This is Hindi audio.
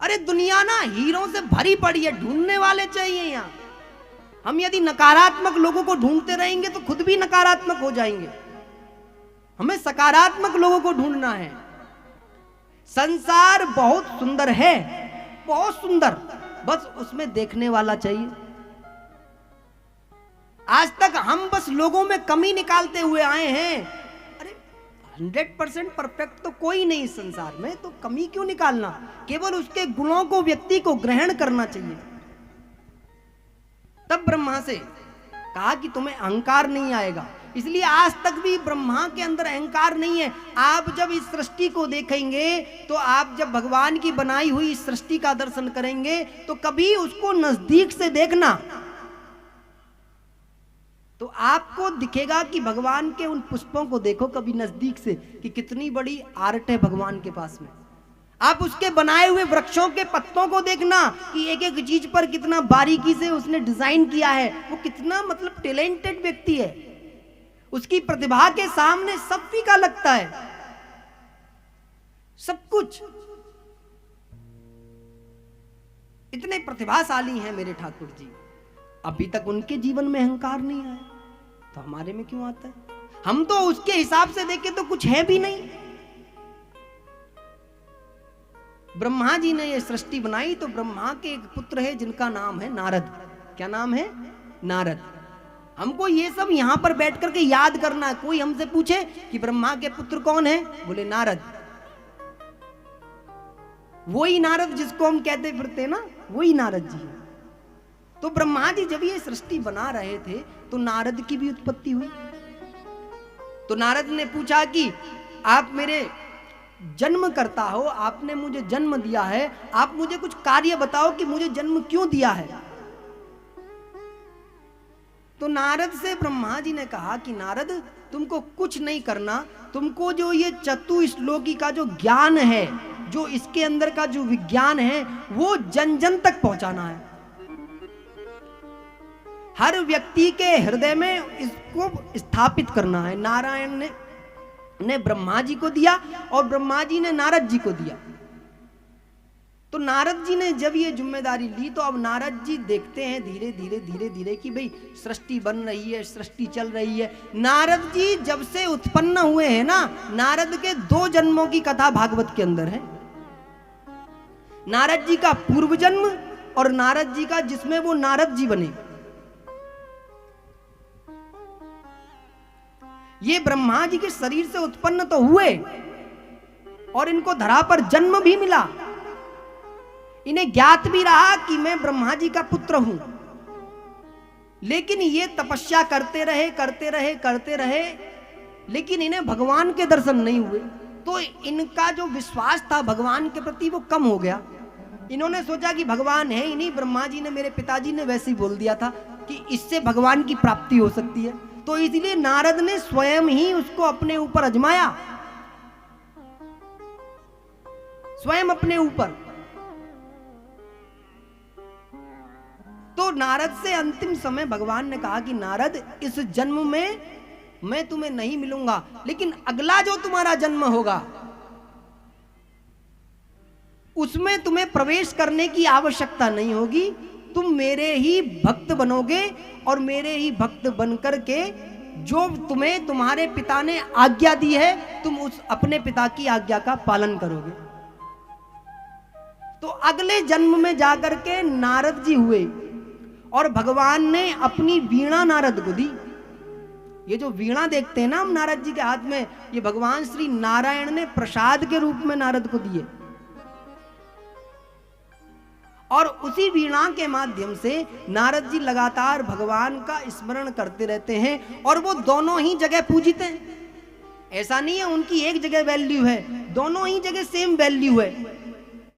अरे दुनिया ना हीरों से भरी पड़ी है, ढूंढने वाले चाहिए यहाँ। हम यदि नकारात्मक लोगों को ढूंढते रहेंगे तो खुद भी नकारात्मक हो जाएंगे। हमें सकारात्मक लोगों को ढूंढना है। संसार बहुत सुंदर है, बहुत सुंदर, बस उसमें देखने वाला चाहिए। आज तक हम बस लोगों में कमी निकालते हुए आए हैं। अरे 100% परफेक्ट तो कोई नहीं इस संसार में, तो कमी क्यों निकालना? केवल उसके गुणों को, व्यक्ति को ग्रहण करना चाहिए। तब ब्रह्मा से कहा कि तुम्हें अहंकार नहीं आएगा। इसलिए आज तक भी ब्रह्मा के अंदर अहंकार नहीं है। आप जब इस सृष्टि को देखेंगे, तो आप जब भगवान की बनाई हुई इस सृष्टि का दर्शन करेंगे, तो कभी उसको नजदीक से देखना, तो आपको दिखेगा कि भगवान के उन पुष्पों को देखो कभी नजदीक से, कि कितनी बड़ी आर्ट है भगवान के पास में। आप उसके बनाए हुए वृक्षों के पत्तों को देखना कि एक एक चीज पर कितना बारीकी से उसने डिजाइन किया है। वो कितना मतलब टैलेंटेड व्यक्ति है। उसकी प्रतिभा के सामने सब फीका लगता है, सब कुछ। इतने प्रतिभाशाली हैं मेरे ठाकुर जी, अभी तक उनके जीवन में अहंकार नहीं आया, तो हमारे में क्यों आता है? हम तो उसके हिसाब से देखें तो कुछ है भी नहीं। ब्रह्मा जी ने यह सृष्टि बनाई, तो ब्रह्मा के एक पुत्र है जिनका नाम है नारद। क्या नाम है? नारद। हमको ये सब यहां पर बैठ करके याद करना है। कोई हमसे पूछे कि ब्रह्मा के पुत्र कौन है, बोले नारद। वही नारद जिसको हम कहते फिरते ना, वही नारद जी है। तो ब्रह्मा जी जब ये सृष्टि बना रहे थे, तो नारद की भी उत्पत्ति हुई। तो नारद ने पूछा कि आप मेरे जन्म करता हो, आपने मुझे जन्म दिया है, आप मुझे कुछ कार्य बताओ कि मुझे जन्म क्यों दिया है। तो नारद से ब्रह्मा जी ने कहा कि नारद, तुमको कुछ नहीं करना, तुमको जो ये चतुश्लोकी का जो ज्ञान है, जो इसके अंदर का जो विज्ञान है, वो जन जन तक पहुंचाना है। हर व्यक्ति के हृदय में इसको स्थापित करना है। नारायण ने ब्रह्मा जी को दिया और ब्रह्मा जी ने नारद जी को दिया। तो नारद जी ने जब ये जिम्मेदारी ली, तो अब नारद जी देखते हैं धीरे धीरे धीरे धीरे कि भाई सृष्टि बन रही है, सृष्टि चल रही है। नारद जी जब से उत्पन्न हुए हैं ना, नारद के 2 जन्मों की कथा भागवत के अंदर है। नारद जी का पूर्व जन्म और नारद जी का जिसमें वो नारद जी बने। ये ब्रह्मा जी के शरीर से उत्पन्न तो हुए और इनको धरा पर जन्म भी मिला। इन्हें ज्ञात भी रहा कि मैं ब्रह्मा जी का पुत्र हूं, लेकिन ये तपस्या करते रहे करते रहे करते रहे, लेकिन इन्हें भगवान के दर्शन नहीं हुए। तो इनका जो विश्वास था भगवान के प्रति वो कम हो गया। इन्होंने सोचा कि भगवान है ही नहीं। ब्रह्मा जी ने, मेरे पिताजी ने वैसे ही बोल दिया था कि इससे भगवान की प्राप्ति हो सकती है। तो इसलिए नारद ने स्वयं ही उसको अपने ऊपर आजमाया, स्वयं अपने ऊपर। तो नारद से अंतिम समय भगवान ने कहा कि नारद, इस जन्म में मैं तुम्हें नहीं मिलूंगा, लेकिन अगला जो तुम्हारा जन्म होगा उसमें तुम्हें प्रवेश करने की आवश्यकता नहीं होगी। तुम मेरे ही भक्त बनोगे और मेरे ही भक्त बनकर के जो तुम्हें तुम्हारे पिता ने आज्ञा दी है, तुम उस अपने पिता की आज्ञा का पालन करोगे। तो अगले जन्म में जाकर के नारद जी हुए और भगवान ने अपनी वीणा नारद को दी। ये जो वीणा देखते हैं ना हम नारद जी के हाथ में, ये भगवान श्री नारायण ने प्रसाद के रूप में नारद को दिए। और उसी वीणा के माध्यम से नारद जी लगातार भगवान का स्मरण करते रहते हैं और वो दोनों ही जगह पूजित हैं। ऐसा नहीं है उनकी एक जगह वैल्यू है, दोनों ही जगह सेम वैल्यू है।